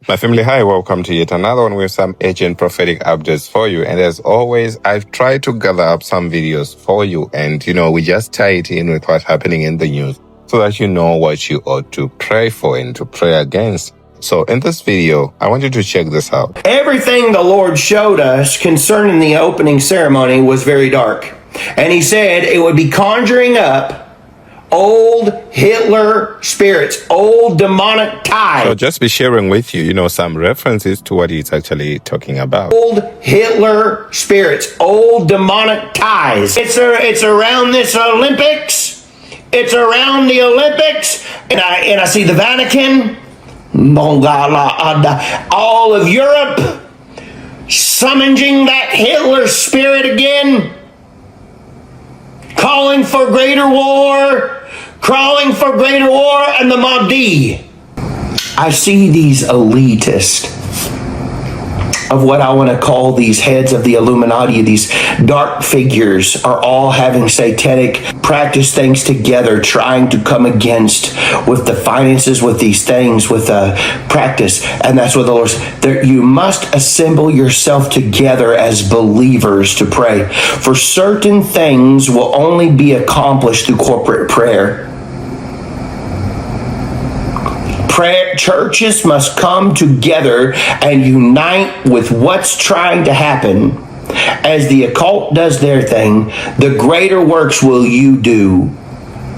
My family, hi, welcome to yet another one with some urgent prophetic updates for you. And as always, I've tried to gather up some videos for you and, we just tie it in with what's happening in the news so that you know what you ought to pray for and to pray against. So in this video, I want you to check this out. Everything the Lord showed us concerning the opening ceremony was very dark. And he said it would be conjuring up old Hitler spirits, old demonic ties. So just be sharing with you, some references to what he's actually talking about. Old Hitler spirits, old demonic ties. It's around this Olympics. It's around the Olympics. And I see the Vatican, all of Europe summoning that Hitler spirit again, calling for greater war, and the Mahdi. I see these elitists of what I want to call these heads of the Illuminati, these dark figures, are all having satanic practice things together, trying to come against with the finances, with these things, with practice. And that's what the Lord said. You must assemble yourself together as believers to pray. For certain things will only be accomplished through corporate prayer. Churches must come together and unite with what's trying to happen. As the occult does their thing, the greater works will you do,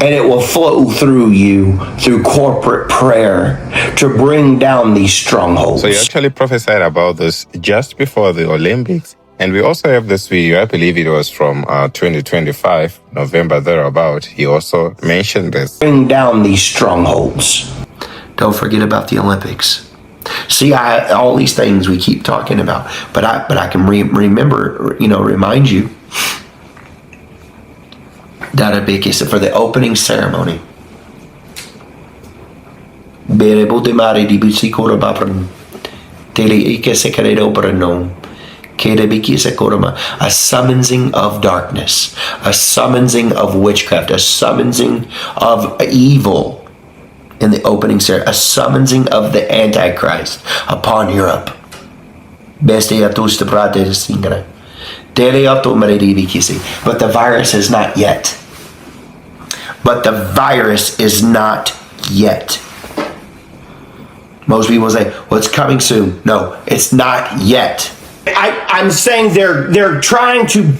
and it will flow through you through corporate prayer to bring down these strongholds. So you actually prophesied about this just before the Olympics. And we also have this video, I believe it was from 2025, November thereabout. He also mentioned this. Bring down these strongholds. Don't forget about the Olympics. See, all these things we keep talking about, but I can remember, remind you that for the opening ceremony. A summoning of darkness, a summoning of witchcraft, a summoning of evil. In the opening ceremony, a summoning of the Antichrist upon Europe. But the virus is not yet. Most people say, well, it's coming soon. No, it's not yet. I'm saying they're trying to,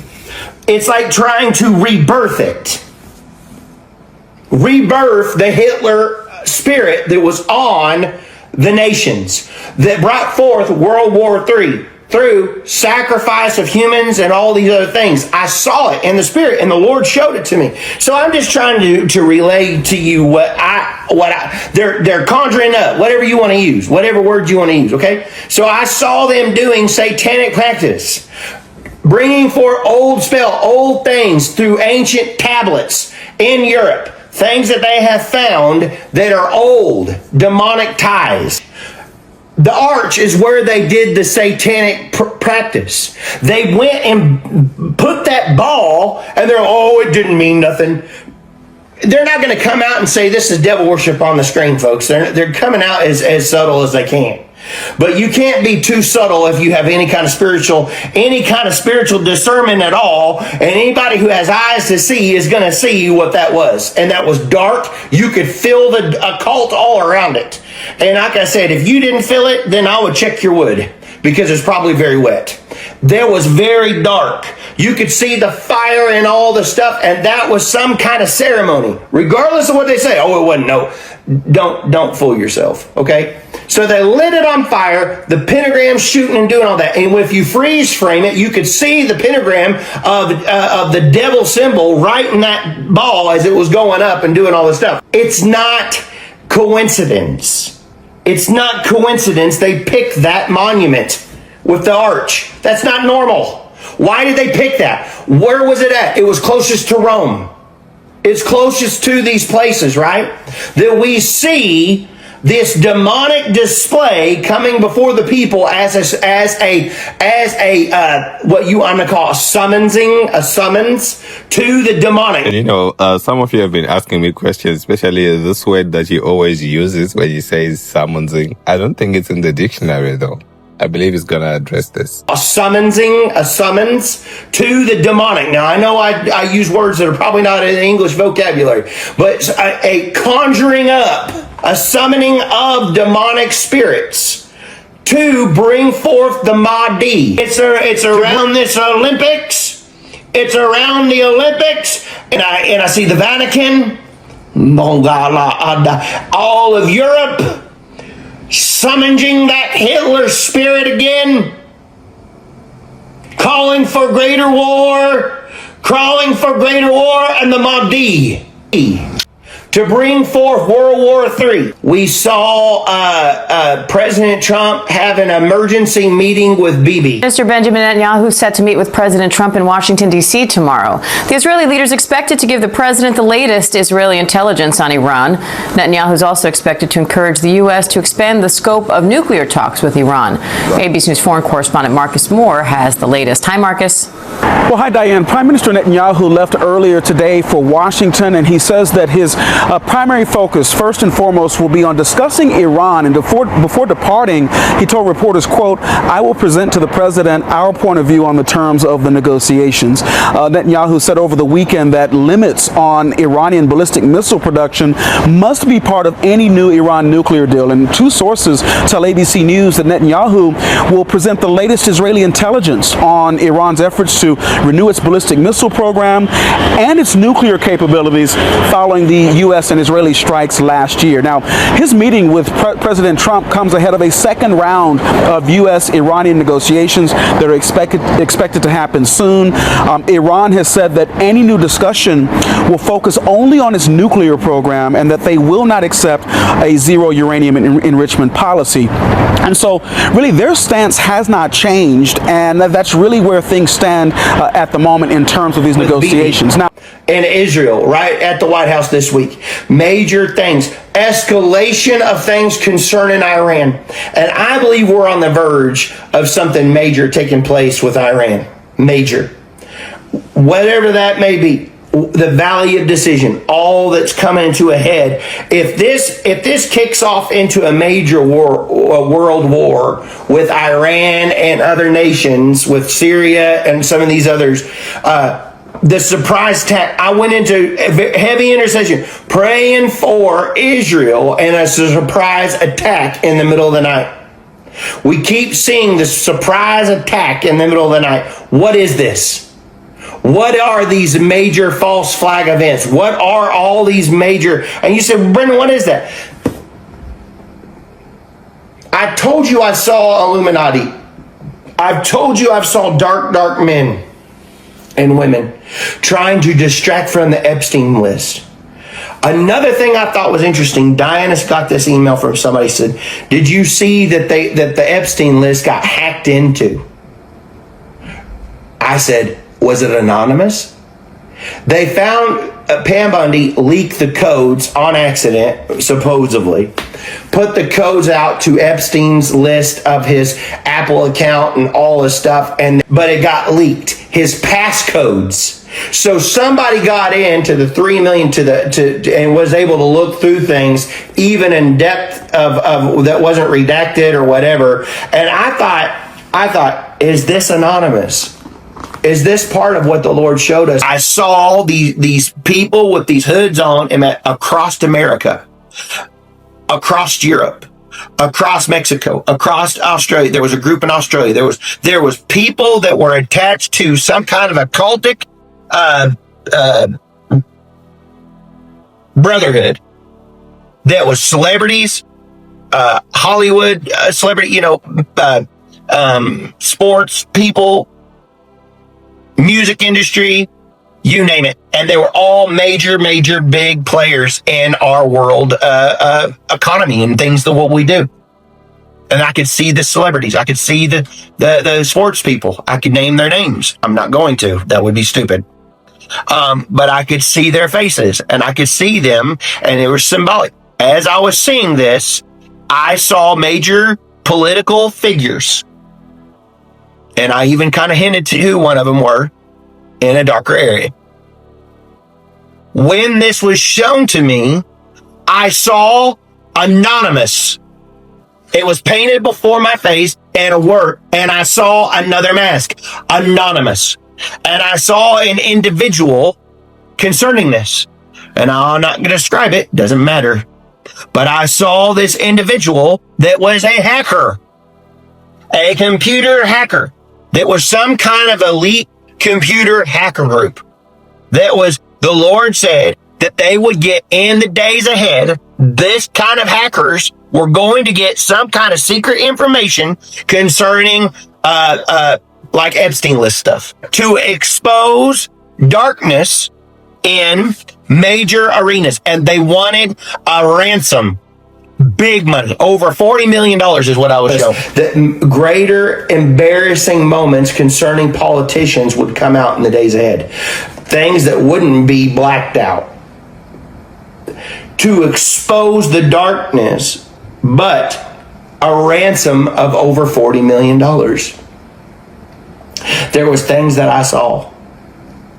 it's like trying to rebirth it. Rebirth the Hitler spirit that was on the nations that brought forth World War III through sacrifice of humans and all these other things. I saw it in the spirit and the Lord showed it to me. So I'm just trying to relay to you what they're conjuring up, whatever you want to use, whatever word you want to use, okay? So I saw them doing satanic practice, bringing forth old things through ancient tablets in Europe. Things that they have found that are old, demonic ties. The arch is where they did the satanic practice. They went and put that ball, and it didn't mean nothing. They're not going to come out and say this is devil worship on the screen, folks. They're coming out as subtle as they can. But you can't be too subtle if you have any kind of spiritual discernment at all. And anybody who has eyes to see is going to see what that was. And that was dark. You could feel the occult all around it. And like I said, if you didn't feel it, then I would check your wood, because it's probably very wet. There was very dark. You could see the fire and all the stuff, and that was some kind of ceremony. Regardless of what they say, it wasn't. No, don't fool yourself, okay? So they lit it on fire, the pentagram shooting and doing all that. And if you freeze frame it, you could see the pentagram of the devil symbol right in that ball as it was going up and doing all this stuff. It's not coincidence. It's not coincidence they picked that monument with the arch. That's not normal. Why did they pick that? Where was it at? It was closest to Rome. It's closest to these places, right? That we see this demonic display coming before the people as a what I'm gonna call a summons to the demonic. And some of you have been asking me questions, especially this word that he always uses when he says summoning. I don't think it's in the dictionary though. I believe he's gonna address this. A summons to the demonic. Now I know I use words that are probably not in the English vocabulary, but a conjuring up, a summoning of demonic spirits to bring forth the Mahdi. It's around this Olympics. It's around the Olympics, and I see the Vatican, all of Europe, summoning that Hitler spirit again, calling for greater war, and the Mahdi to bring forth World War III. We saw President Trump have an emergency meeting with Bibi. Minister Benjamin Netanyahu set to meet with President Trump in Washington, D.C. tomorrow. The Israeli leader is expected to give the president the latest Israeli intelligence on Iran. Netanyahu is also expected to encourage the U.S. to expand the scope of nuclear talks with Iran. ABC News foreign correspondent Marcus Moore has the latest. Hi, Marcus. Well, hi, Diane. Prime Minister Netanyahu left earlier today for Washington, and he says that his primary focus, first and foremost, will be on discussing Iran. And before departing, he told reporters, quote, "I will present to the president our point of view on the terms of the negotiations." Netanyahu said over the weekend that limits on Iranian ballistic missile production must be part of any new Iran nuclear deal. And two sources tell ABC News that Netanyahu will present the latest Israeli intelligence on Iran's efforts to renew its ballistic missile program and its nuclear capabilities following the U.S. and Israeli strikes last year. Now, his meeting with President Trump comes ahead of a second round of U.S.-Iranian negotiations that are expected to happen soon. Iran has said that any new discussion will focus only on its nuclear program and that they will not accept a zero uranium enrichment policy. And so, really, their stance has not changed, and that's really where things stand at the moment in terms of these negotiations. Now, in Israel, right at the White House this week, major things, escalation of things concerning Iran. And I believe we're on the verge of something major taking place with Iran. Major. Whatever that may be, the Valley of Decision, all that's coming to a head. If this kicks off into a major world war with Iran and other nations, with Syria and some of these others, the surprise attack. I went into heavy intercession, praying for Israel, and a surprise attack in the middle of the night. We keep seeing the surprise attack in the middle of the night. What is this? What are these major false flag events? What are all these major? And you said, Brendan, what is that? I told you I saw Illuminati. I've told you I saw dark men and women trying to distract from the Epstein list. Another thing I thought was interesting, Diana's got this email from somebody said, did you see that the Epstein list got hacked into? I said, was it anonymous? They found Pam Bundy leaked the codes on accident, supposedly, put the codes out to Epstein's list of his Apple account and all this stuff, but it got leaked. His passcodes. So somebody got into the 3 million and was able to look through things even in depth of that wasn't redacted or whatever. And I thought, is this anonymous? Is this part of what the Lord showed us? I saw these people with these hoods on across America, across Europe, across Mexico, across Australia. There was a group in Australia. There was people that were attached to some kind of occultic brotherhood that was celebrities, Hollywood celebrity, sports people, music industry, you name it. And they were all major big players in our world economy and things that what we do. And I could see the celebrities. I could see the sports people. I could name their names. I'm not going to. That would be stupid. But I could see their faces and I could see them, and it was symbolic. As I was seeing this, I saw major political figures, and I even kind of hinted to who one of them were in a darker area. When this was shown to me, I saw anonymous. It was painted before my face and a word, and I saw another mask, anonymous. And I saw an individual concerning this. And I'm not going to describe it, doesn't matter. But I saw this individual that was a hacker, a computer hacker, that was some kind of elite computer hacker group. That was, the Lord said that they would get in the days ahead, this kind of hackers were going to get some kind of secret information concerning, like Epstein list stuff, to expose darkness in major arenas. And they wanted a ransom. Big money. Over $40 million is what I was shown. The greater embarrassing moments concerning politicians would come out in the days ahead. Things that wouldn't be blacked out. To expose the darkness, but a ransom of over $40 million. There was things that I saw.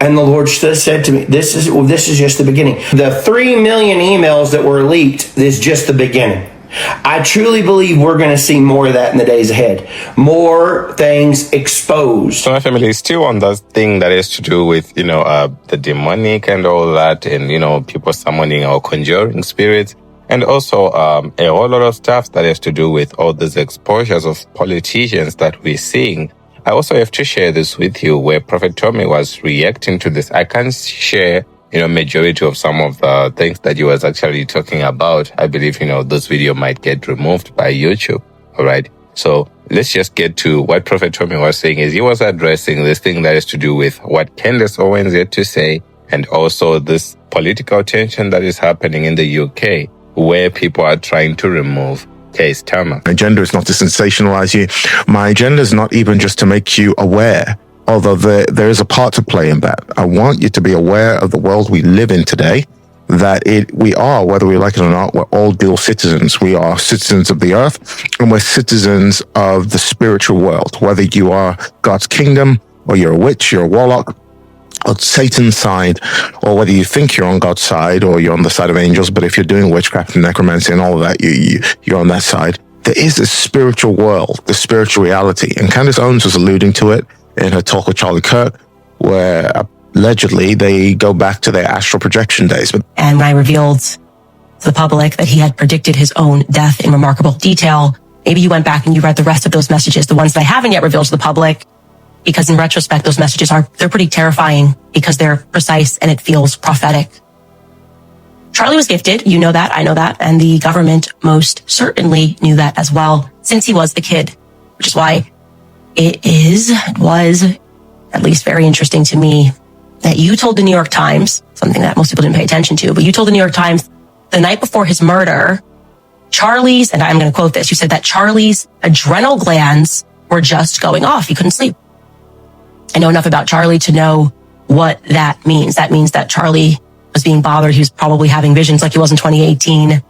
And the Lord said to me, this is just the beginning. The 3 million emails that were leaked is just the beginning. I truly believe we're going to see more of that in the days ahead. More things exposed. So my family is still on that thing that is to do with, the demonic and all that, and, people summoning or conjuring spirits. And also a whole lot of stuff that has to do with all these exposures of politicians that we're seeing. I also have to share this with you where Prophet Tomi was reacting to this. I can't share, majority of some of the things that he was actually talking about. I believe, this video might get removed by YouTube. All right. So let's just get to what Prophet Tomi was saying is he was addressing this thing that is to do with what Candace Owens had to say, and also this political tension that is happening in the UK where people are trying to remove case Starmer. My agenda is not to sensationalize you. My agenda is not even just to make you aware, although there is a part to play in that. I want you to be aware of the world we live in today, that we are, whether we like it or not, we're all dual citizens. We are citizens of the earth, and we're citizens of the spiritual world, whether you are God's kingdom, or you're a witch, you're a warlock, on Satan's side, or whether you think you're on God's side or you're on the side of angels. But if you're doing witchcraft and necromancy and all of that, you're on that side. There is a spiritual world, the spiritual reality. And Candace Owens was alluding to it in her talk with Charlie Kirk, where allegedly they go back to their astral projection days. And when I revealed to the public that he had predicted his own death in remarkable detail, maybe you went back and you read the rest of those messages, the ones that I haven't yet revealed to the public. Because in retrospect, those messages they're pretty terrifying because they're precise and it feels prophetic. Charlie was gifted. You know that. I know that. And the government most certainly knew that as well since he was the kid, which is why it was at least very interesting to me that you told the New York Times, something that most people didn't pay attention to, but you told the New York Times the night before his murder, Charlie's, and I'm going to quote this, you said that Charlie's adrenal glands were just going off. He couldn't sleep. I know enough about Charlie to know what that means. That means that Charlie was being bothered. He was probably having visions like he was in 2018.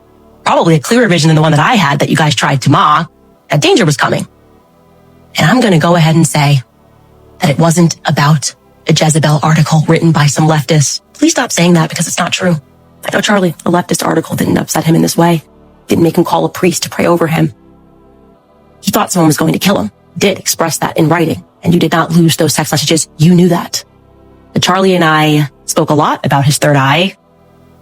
Probably a clearer vision than the one that I had that you guys tried to mock. That danger was coming. And I'm going to go ahead and say that it wasn't about a Jezebel article written by some leftists. Please stop saying that because it's not true. I know Charlie, a leftist article didn't upset him in this way. Didn't make him call a priest to pray over him. He thought someone was going to kill him. Did express that in writing. And you did not lose those text messages. You knew that. But Charlie and I spoke a lot about his third eye.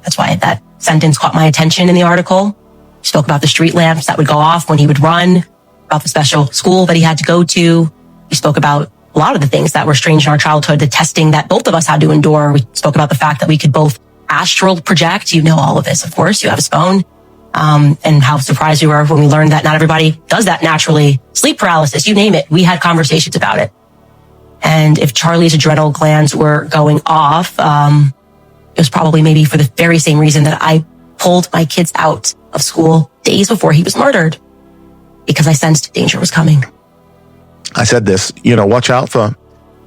That's why that sentence caught my attention in the article. He spoke about the street lamps that would go off when he would run, about the special school that he had to go to. We spoke about a lot of the things that were strange in our childhood, the testing that both of us had to endure. We spoke about the fact that we could both astral project. You know all of this, of course. You have his phone. And how surprised we were when we learned that not everybody does that naturally. Sleep paralysis, you name it. We had conversations about it. And if Charlie's adrenal glands were going off, it was probably maybe for the very same reason that I pulled my kids out of school days before he was murdered, because I sensed danger was coming. I said this, watch out for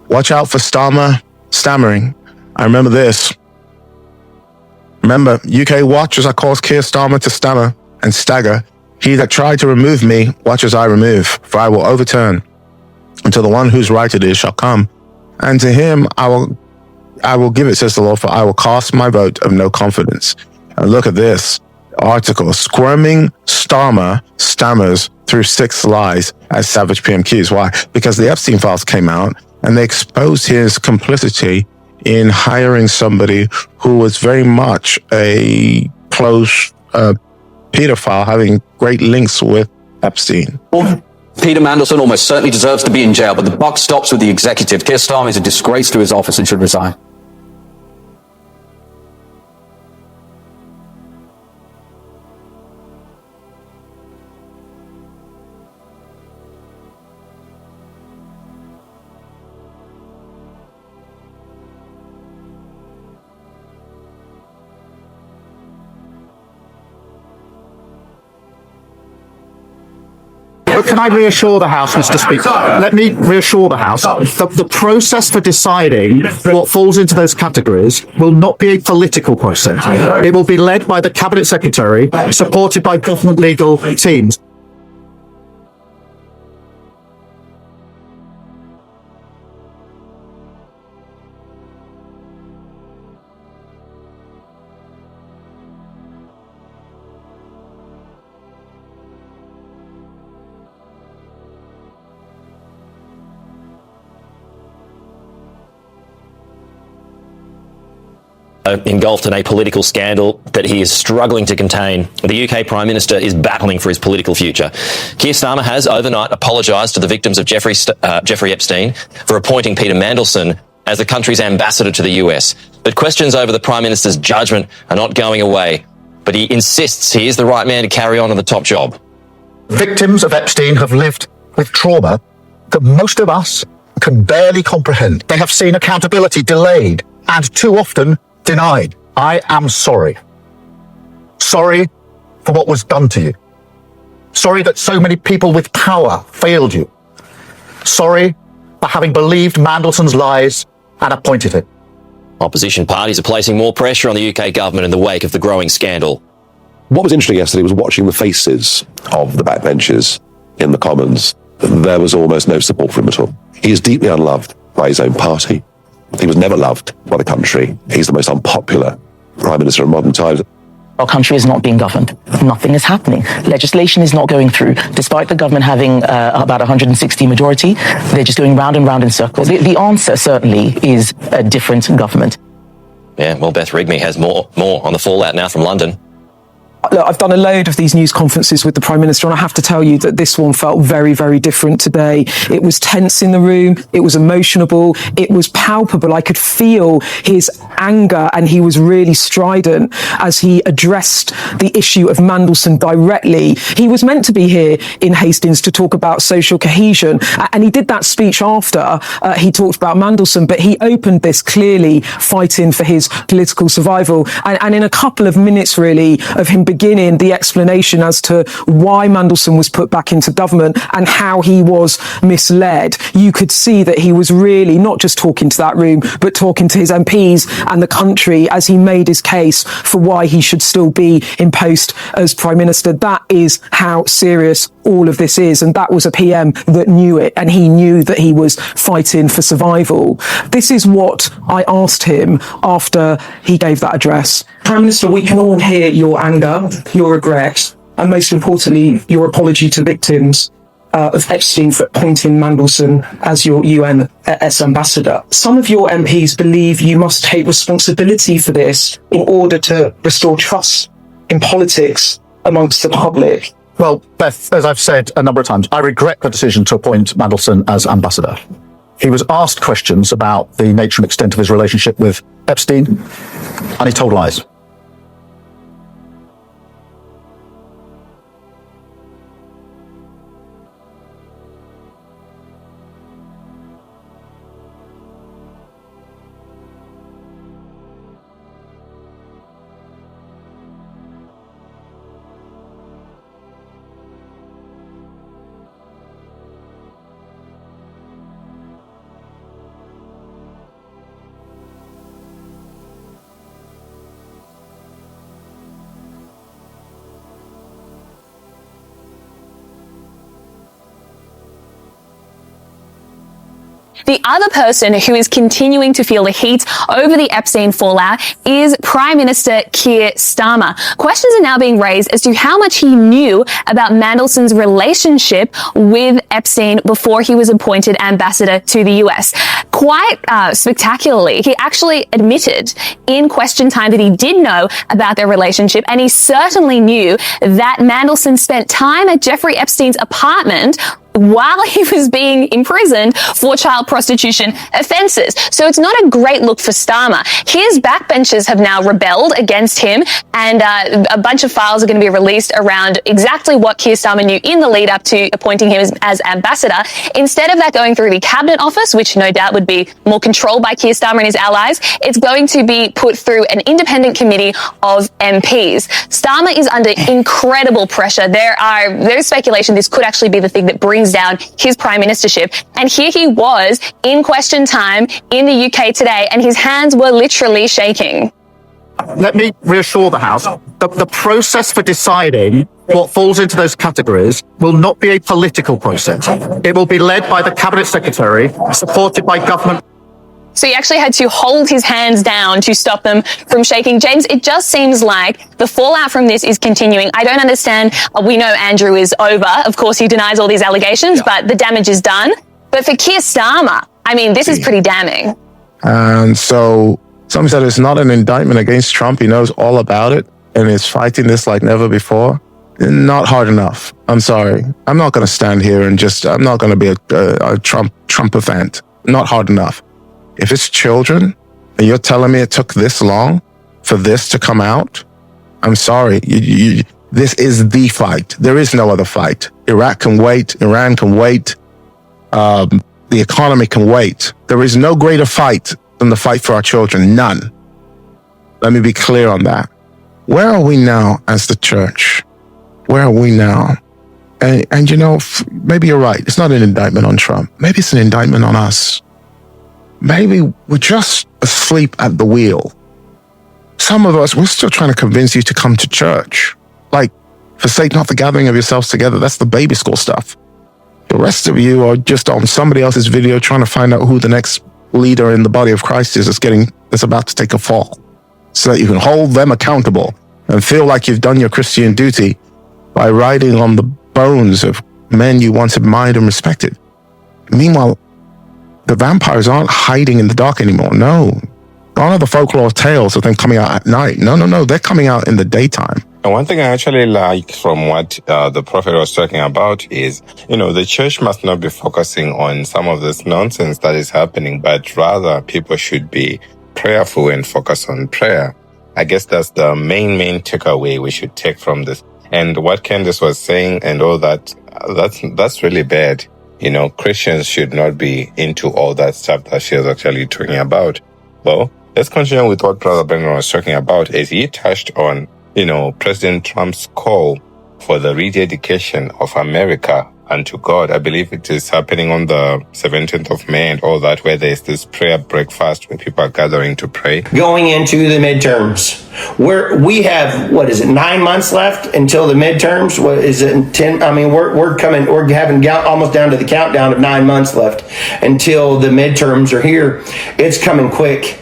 Starmer stammering. I remember this. Remember, UK watchers, I caused Keir Starmer to stammer and stagger. He that tried to remove me, watch as I remove, for I will overturn until the one whose right it is shall come. And to him I will give it, says the Lord, for I will cast my vote of no confidence. And look at this article. Squirming Starmer stammers through 6 lies as savage PMQs. Why? Because the Epstein files came out and they exposed his complicity in hiring somebody who was very much a close pedophile, having great links with Epstein. Peter Mandelson almost certainly deserves to be in jail, but the buck stops with the executive. Keir Starmer is a disgrace to his office and should resign. Can I reassure the House, Mr. Speaker? Let me reassure the House. The process for deciding what falls into those categories will not be a political process. It will be led by the Cabinet Secretary, supported by government legal teams. Engulfed in a political scandal that he is struggling to contain. The UK Prime Minister is battling for his political future. Keir Starmer has overnight apologised to the victims of Jeffrey Epstein for appointing Peter Mandelson as the country's ambassador to the US. But questions over the Prime Minister's judgment are not going away. But he insists he is the right man to carry on in the top job. Victims of Epstein have lived with trauma that most of us can barely comprehend. They have seen accountability delayed and too often denied. I am sorry. Sorry for what was done to you. Sorry that so many people with power failed you. Sorry for having believed Mandelson's lies and appointed him. Opposition parties are placing more pressure on the UK government in the wake of the growing scandal. What was interesting yesterday was watching the faces of the backbenchers in the Commons. There was almost no support for him at all. He is deeply unloved by his own party. He was never loved by the country. He's the most unpopular Prime Minister of modern times. Our country is not being governed. Nothing is happening. Legislation is not going through. Despite the government having about 160 majority, they're just going round and round in circles. The answer certainly is a different government. Yeah, well, Beth Rigby has more on the fallout now from London. Look, I've done a load of these news conferences with the Prime Minister, and I have to tell you that this one felt very, very different today. It was tense in the room. It was emotional. It was palpable. I could feel his anger, and he was really strident as he addressed the issue of Mandelson directly. He was meant to be here in Hastings to talk about social cohesion, and he did that speech after he talked about Mandelson, but he opened this clearly fighting for his political survival. And in a couple of minutes, really, of him beginning the explanation as to why Mandelson was put back into government and how he was misled, you could see that he was really not just talking to that room, but talking to his MPs and the country as he made his case for why he should still be in post as Prime Minister. That is how serious all of this is, and that was a PM that knew it, and he knew that he was fighting for survival. This is what I asked him after he gave that address. Prime Minister, we can all hear your anger, your regret, and most importantly, your apology to victims of Epstein for appointing Mandelson as your US ambassador. Some of your MPs believe you must take responsibility for this in order to restore trust in politics amongst the public. Well, Beth, as I've said a number of times, I regret the decision to appoint Mandelson as ambassador. He was asked questions about the nature and extent of his relationship with Epstein, and he told lies. The other person who is continuing to feel the heat over the Epstein fallout is Prime Minister Keir Starmer. Questions are now being raised as to how much he knew about Mandelson's relationship with Epstein before he was appointed ambassador to the US. Quite spectacularly, he actually admitted in question time that he did know about their relationship, and he certainly knew that Mandelson spent time at Jeffrey Epstein's apartment while he was being imprisoned for child prostitution offences. So it's not a great look for Starmer. His backbenchers have now rebelled against him, and a bunch of files are going to be released around exactly what Keir Starmer knew in the lead up to appointing him as ambassador. Instead of that going through the Cabinet Office, which no doubt would be more controlled by Keir Starmer and his allies, it's going to be put through an independent committee of MPs. Starmer is under incredible pressure. There's speculation this could actually be the thing that brings down his prime ministership. And here he was in question time in the UK today, and his hands were literally shaking. Let me reassure the House, the process for deciding what falls into those categories will not be a political process. It will be led by the Cabinet Secretary, supported by government. So he actually had to hold his hands down to stop them from shaking. James, it just seems like the fallout from this is continuing. I don't understand. We know Andrew is over. Of course, he denies all these allegations, but the damage is done. But for Keir Starmer, I mean, this is pretty damning. And so somebody said it's not an indictment against Trump. He knows all about it and is fighting this like never before. Not hard enough. I'm sorry. I'm not going to stand here and I'm not going to be a Trump event. Not hard enough. If it's children and you're telling me it took this long for this to come out, I'm sorry. This is the fight. There is no other fight. Iraq can wait. Iran can wait. The economy can wait. There is no greater fight than the fight for our children. None. Let me be clear on that. Where are we now as the church? Where are we now? And you know, maybe you're right. It's not an indictment on Trump. Maybe it's an indictment on us. Maybe we're just asleep at the wheel. Some of us, we're still trying to convince you to come to church. Like, forsake not the gathering of yourselves together. That's the baby school stuff. The rest of you are just on somebody else's video trying to find out who the next leader in the body of Christ is that's about to take a fall, so that you can hold them accountable and feel like you've done your Christian duty by riding on the bones of men you once admired and respected. Meanwhile, the vampires aren't hiding in the dark anymore. No. Gone are the folklore tales of them coming out at night. No. They're coming out in the daytime. And one thing I actually like from what the prophet was talking about is, the church must not be focusing on some of this nonsense that is happening, but rather people should be prayerful and focus on prayer. I guess that's the main takeaway we should take from this. And what Candace was saying and all that's really bad. Christians should not be into all that stuff that she was actually talking about. Well, let's continue with what Brother Brennan was talking about as he touched on, President Trump's call for the rededication of America unto God. I believe it is happening on the 17th of May and all that, where there's this prayer breakfast where people are gathering to pray. Going into the midterms, where we have, 9 months left until the midterms? What is it, 10? I mean, we're having almost down to the countdown of 9 months left until the midterms are here. It's coming quick.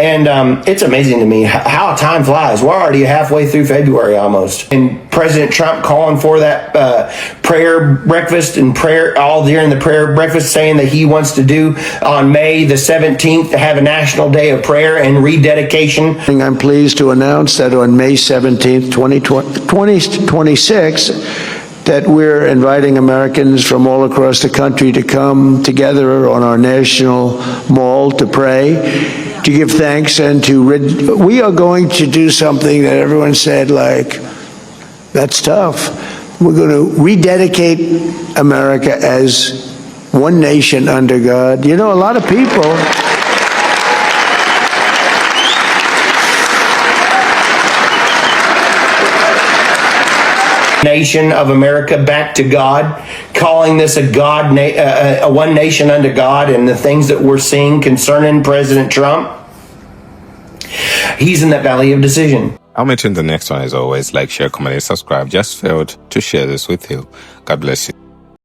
And it's amazing to me how time flies. We're already halfway through February almost. And President Trump calling for that prayer breakfast and prayer all during the prayer breakfast, saying that he wants to do on May the 17th to have a national day of prayer and rededication. I'm pleased to announce that on May 17th, 2026, that we're inviting Americans from all across the country to come together on our national mall to pray, to give thanks, and we are going to do something that everyone said, that's tough. We're going to rededicate America as one nation under God. A lot of people... Nation of America back to God, calling this a one nation under God, and the things that we're seeing concerning President Trump, he's in that valley of decision. I'll mention the next one as always. Like, share, comment, and subscribe. Just failed to share this with you. God bless you.